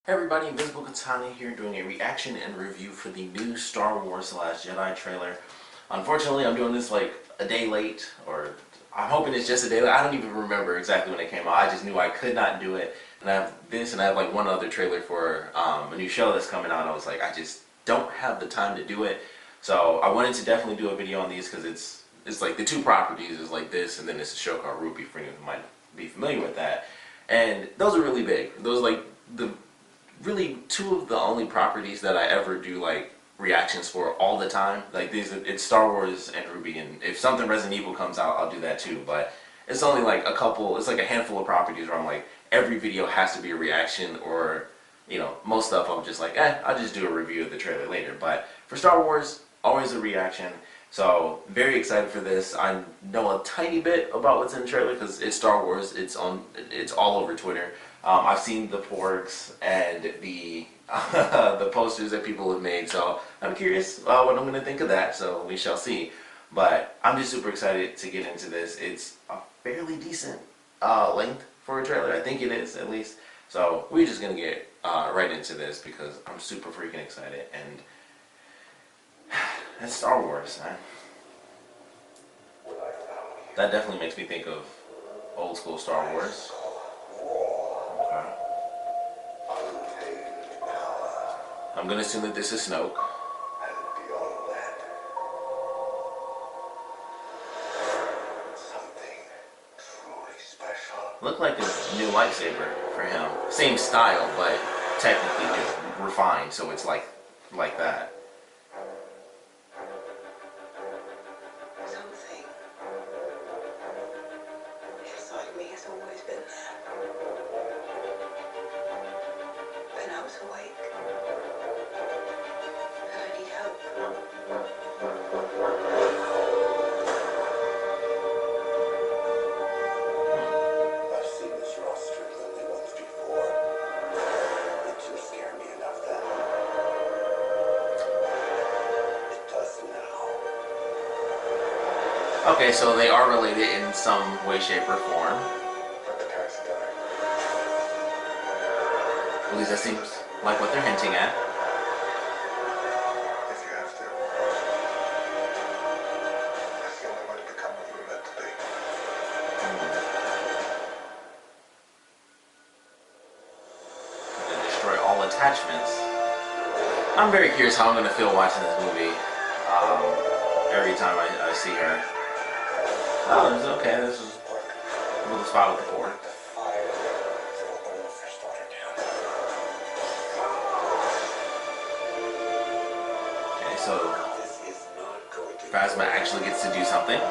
Hey everybody, Invisiblekatana here doing a reaction and review for the new Star Wars Last Jedi trailer. Unfortunately, I'm doing this like a day late, or I'm hoping it's just a day late. I don't even remember exactly when it came out. I just knew I could not do it. And I have this, and I have like one other trailer for a new show that's coming out. And I was like, I just don't have the time to do it. So I wanted to definitely do a video on these because it's like the two properties is like this, and then it's a show called Ruby for anyone who might be familiar with that. And those are really big. Those are like the really two of the only properties that I ever do like reactions for all the time. Like these, it's Star Wars and Ruby, and if something Resident Evil comes out, I'll do that too. But it's only like a couple. It's like a handful of properties where I'm like every video has to be a reaction, or most stuff I'm just like, I'll just do a review of the trailer later. But for Star Wars, always a reaction. So very excited for this. I know a tiny bit about what's in the trailer because it's Star Wars. It's all over Twitter. I've seen the porgs and the the posters that people have made, so I'm curious what I'm going to think of that, so we shall see. But I'm just super excited to get into this. It's a fairly decent length for a trailer. I think it is, at least. So we're just going to get right into this because I'm super freaking excited, and that's Star Wars, man. That definitely makes me think of old school Star Wars. Okay. I'm gonna assume that this is Snoke. Looked like a new lightsaber for him. Same style, but technically just refined, so it's like that. Something inside me has always been there. And I was awake. And I need help. I've seen this roster clearly once before. It didn't scare me enough then. It does now. Okay, so they are related in some way, shape, or form. At least that seems like what they're hinting at. If you have to. That's the only way to become what you were meant to be. And destroy all attachments. I'm very curious how I'm going to feel watching this movie. Every time I see her. Oh, it's okay. This is a little spot with the board. Okay, so Phasma actually gets to do something.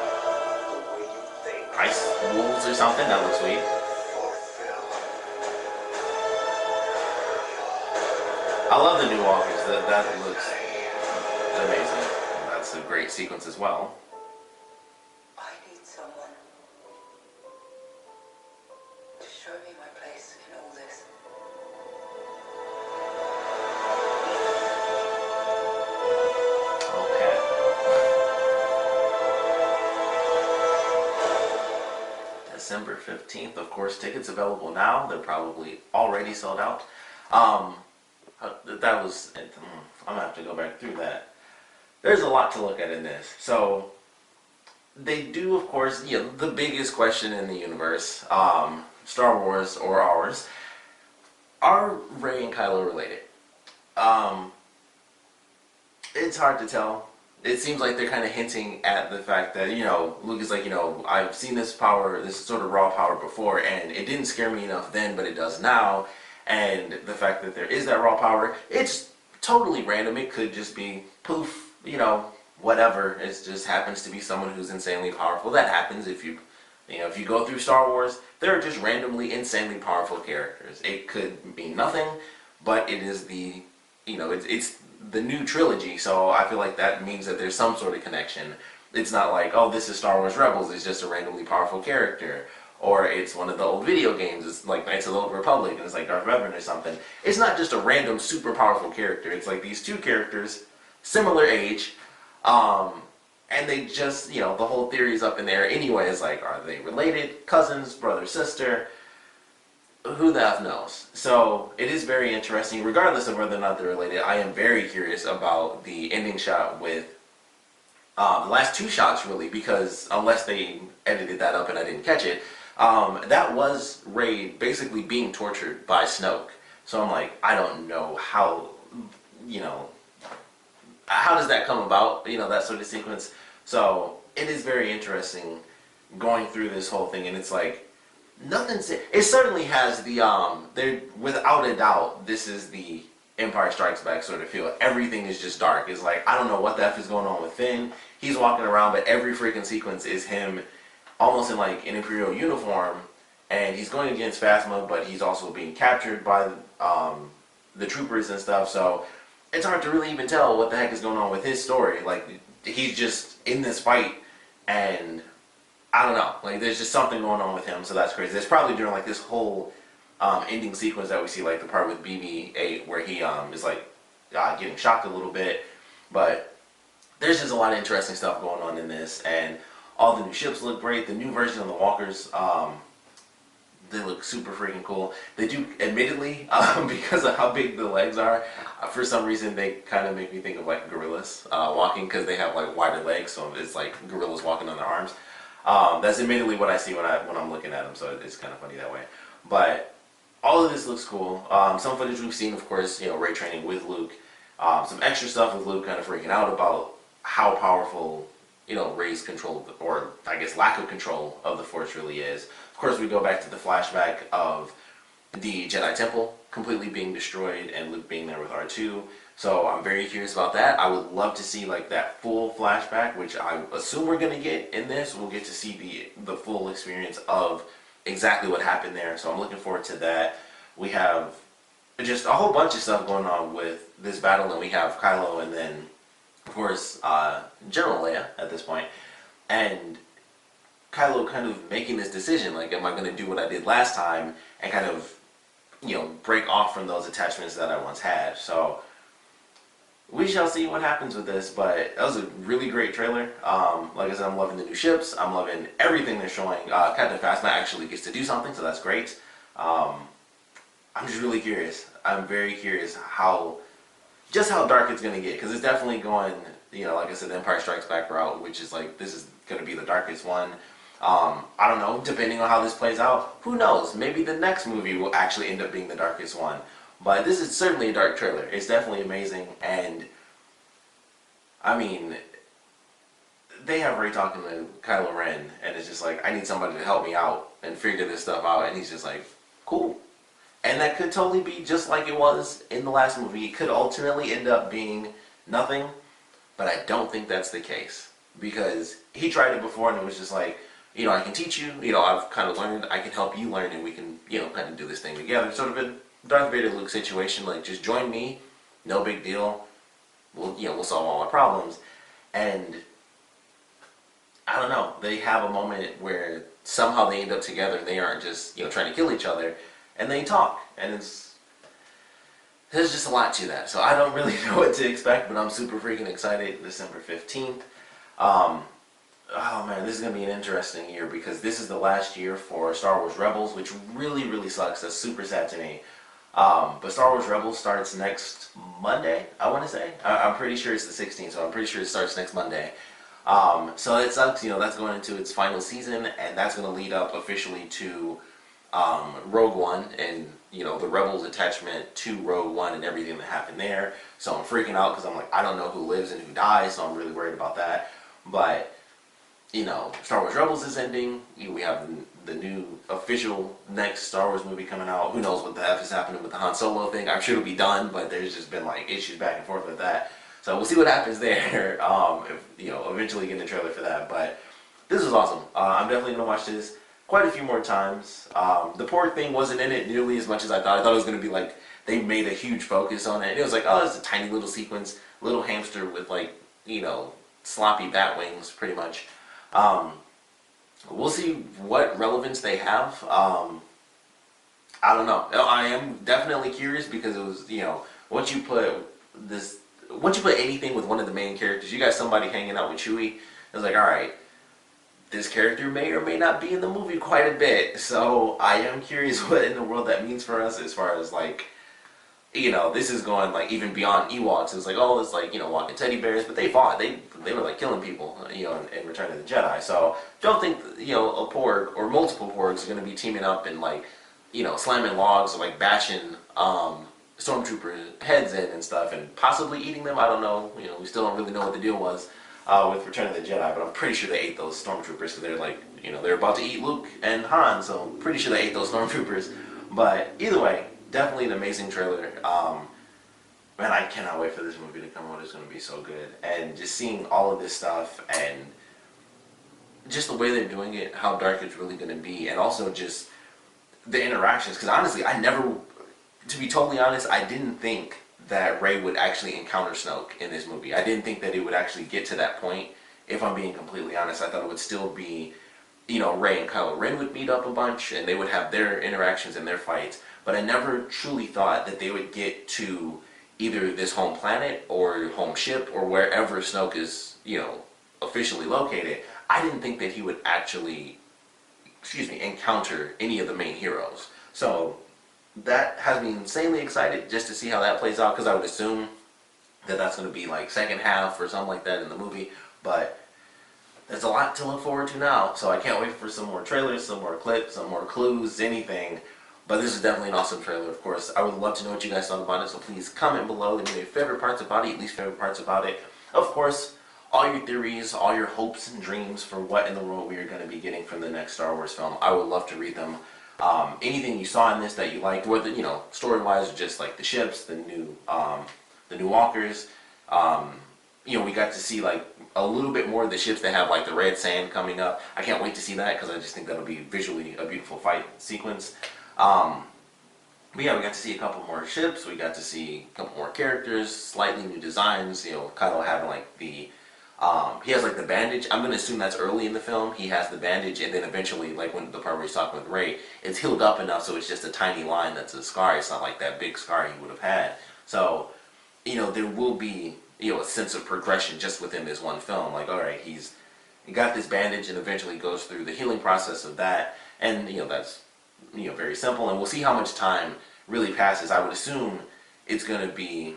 Ice wolves or something. That looks sweet. I love the new walkers. That looks amazing. That's a great sequence as well. I need someone to show me my place in all this. Okay. December 15th, of course, tickets available now. They're probably already sold out. That was, I'm gonna have to go back through that. There's a lot to look at in this. So, they do, of course, the biggest question in the universe, Star Wars or ours, are Rey and Kylo related? It's hard to tell. It seems like they're kind of hinting at the fact that, Luke is like, I've seen this power, this sort of raw power before, and it didn't scare me enough then, but it does now. And the fact that there is that raw power, it's totally random. It could just be poof, whatever. It just happens to be someone who's insanely powerful. That happens if you go through Star Wars. There are just randomly insanely powerful characters. It could mean nothing, but it is the, it's the new trilogy. So I feel like that means that there's some sort of connection. It's not like, oh, this is Star Wars Rebels. It's just a randomly powerful character. Or it's one of the old video games, it's like Knights of the Old Republic, and it's like Darth Revan or something. It's not just a random super powerful character. It's like these two characters, similar age, and they just, the whole theory is up in there anyway. It's like, are they related? Cousins, brother, sister? who the F knows? So it is very interesting, regardless of whether or not they're related. I am very curious about the ending shot with the last two shots, really, because unless they edited that up and I didn't catch it, that was Rey basically being tortured by Snoke. So I'm like, I don't know how, you know, how does that come about? You know, that sort of sequence. So it is very interesting going through this whole thing, and it's like nothing's. It certainly has the there without a doubt. This is the Empire Strikes Back sort of feel. Everything is just dark. It's like I don't know what the F is going on with Finn. He's walking around, but every freaking sequence is him almost in like an Imperial uniform, and he's going against Phasma, but he's also being captured by the troopers and stuff. So it's hard to really even tell what the heck is going on with his story. Like he's just in this fight, and I don't know. Like there's just something going on with him. So that's crazy. It's probably during like this whole ending sequence that we see, like the part with BB-8 where he is like getting shocked a little bit, but there's just a lot of interesting stuff going on in this, and all the new ships look great. The new version of the Walkers, they look super freaking cool. They do, admittedly, because of how big the legs are, for some reason they kind of make me think of like gorillas walking, because they have like wider legs, so it's like gorillas walking on their arms. That's admittedly what I see when I'm looking at them, so it's kind of funny that way. But all of this looks cool. Some footage we've seen, of course, you know, Ray training with Luke. Some extra stuff with Luke kind of freaking out about how powerful, you know, Rey's control, or I guess lack of control of the Force really is. Of course, we go back to the flashback of the Jedi Temple completely being destroyed and Luke being there with R2. So I'm very curious about that. I would love to see like that full flashback, which I assume we're going to get in this. We'll get to see the full experience of exactly what happened there. So I'm looking forward to that. We have just a whole bunch of stuff going on with this battle, and we have Kylo and then, of course, General Leia at this point. And Kylo kind of making this decision, like, am I going to do what I did last time and kind of, you know, break off from those attachments that I once had. So we shall see what happens with this, but that was a really great trailer. Like I said, I'm loving the new ships. I'm loving everything they're showing. Captain Phasma actually gets to do something, so that's great. I'm just really curious. I'm very curious just how dark it's going to get, because it's definitely going, you know, like I said, the Empire Strikes Back route, which is like, this is going to be the darkest one. I don't know, depending on how this plays out, who knows? Maybe the next movie will actually end up being the darkest one. But this is certainly a dark trailer. It's definitely amazing, and I mean, they have Rey talking to Kylo Ren, and it's just like, I need somebody to help me out and figure this stuff out, and he's just like, cool. And that could totally be just like it was in the last movie. It could ultimately end up being nothing, but I don't think that's the case, because he tried it before, and it was just like, you know, I can teach you, you know, I've kind of learned, I can help you learn, and we can, you know, kind of do this thing together. Sort of a Darth Vader Luke situation, like, just join me, no big deal, we'll solve all our problems. And I don't know, they have a moment where somehow they end up together, and they aren't just, you know, trying to kill each other, and they talk, and there's just a lot to that. So I don't really know what to expect, but I'm super freaking excited. December 15th. Oh man, this is going to be an interesting year, because this is the last year for Star Wars Rebels, which really, really sucks. That's super sad to me. But Star Wars Rebels starts next Monday, I want to say. I'm pretty sure it's the 16th, so I'm pretty sure it starts next Monday. So it sucks, you know, that's going into its final season, and that's going to lead up officially to Rogue One, and, you know, the Rebels attachment to Rogue One and everything that happened there. So I'm freaking out, because I'm like, I don't know who lives and who dies, so I'm really worried about that. But, you know, Star Wars Rebels is ending. We have the new official next Star Wars movie coming out. Who knows what the F is happening with the Han Solo thing. I'm sure it'll be done, but there's just been like issues back and forth with that. So we'll see what happens there. If, you know, eventually getting a trailer for that. But this is awesome. I'm definitely going to watch this quite a few more times. The pork thing wasn't in it nearly as much as I thought. I thought it was going to be like, they made a huge focus on it. And it was like, oh, it's a tiny little sequence. Little hamster with like, you know, sloppy bat wings, pretty much. We'll see what relevance they have. I don't know. I am definitely curious, because it was, you know, once you put anything with one of the main characters, you got somebody hanging out with Chewie, it's like, alright, this character may or may not be in the movie quite a bit. So I am curious what in the world that means for us as far as like, you know, this is going like even beyond Ewoks. It's like, oh, it's like, you know, walking teddy bears, but they fought. They were like killing people, you know, in Return of the Jedi. So don't think, you know, a porg or multiple porgs are going to be teaming up and like, you know, slamming logs or like bashing stormtrooper heads in and stuff and possibly eating them. I don't know. You know, we still don't really know what the deal was with Return of the Jedi, but I'm pretty sure they ate those stormtroopers because they're like, you know, they're about to eat Luke and Han, so I'm pretty sure they ate those stormtroopers. But either way, definitely an amazing trailer. Man, I cannot wait for this movie to come out. It's going to be so good. And just seeing all of this stuff and just the way they're doing it, how dark it's really going to be, and also just the interactions. Because honestly, to be totally honest, I didn't think that Rey would actually encounter Snoke in this movie. I didn't think that it would actually get to that point. If I'm being completely honest, I thought it would still be, you know, Rey and Kylo Ren would meet up a bunch and they would have their interactions and their fights. But I never truly thought that they would get to either this home planet or home ship or wherever Snoke is, you know, officially located. I didn't think that he would actually, encounter any of the main heroes. So that has me insanely excited just to see how that plays out, because I would assume that that's going to be like second half or something like that in the movie. But there's a lot to look forward to now, so I can't wait for some more trailers, some more clips, some more clues, anything. But this is definitely an awesome trailer, of course. I would love to know what you guys thought about it, so please comment below. Let me know your favorite parts about it, least favorite parts about it. Of course, all your theories, all your hopes and dreams for what in the world we are going to be getting from the next Star Wars film. I would love to read them. Anything you saw in this that you liked, whether, you know, story-wise or just like the ships, the new walkers. You know, we got to see like a little bit more of the ships that have like the red sand coming up. I can't wait to see that because I just think that'll be visually a beautiful fight sequence. But yeah, we got to see a couple more ships. We got to see a couple more characters, slightly new designs. You know, Kylo having like the he has like the bandage. I'm gonna assume that's early in the film. He has the bandage, and then eventually, like when the part where he's talking with Rey, it's healed up enough so it's just a tiny line that's a scar. It's not like that big scar he would have had. So, you know, there will be, you know, a sense of progression just within this one film. Like, all right, he got this bandage, and eventually goes through the healing process of that, and you know that's, you know, very simple. And we'll see how much time really passes. I would assume it's gonna be,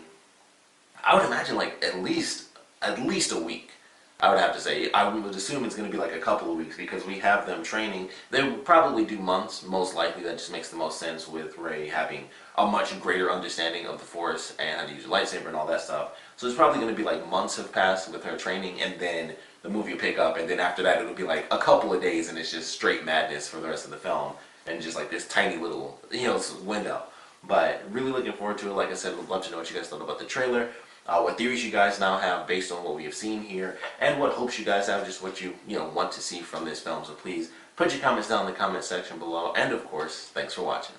I would imagine like at least a week. I would have to say. I would assume it's going to be like a couple of weeks because we have them training. They would probably do months, most likely. That just makes the most sense with Rey having a much greater understanding of the Force and how to use a lightsaber and all that stuff. So it's probably going to be like months have passed with her training, and then the movie will pick up, and then after that it'll be like a couple of days, and it's just straight madness for the rest of the film, and just like this tiny little, you know, window. But really looking forward to it. Like I said, would love to know what you guys thought about the trailer. What theories you guys now have based on what we have seen here, and what hopes you guys have, just what you want to see from this film. So please put your comments down in the comment section below, and of course, thanks for watching.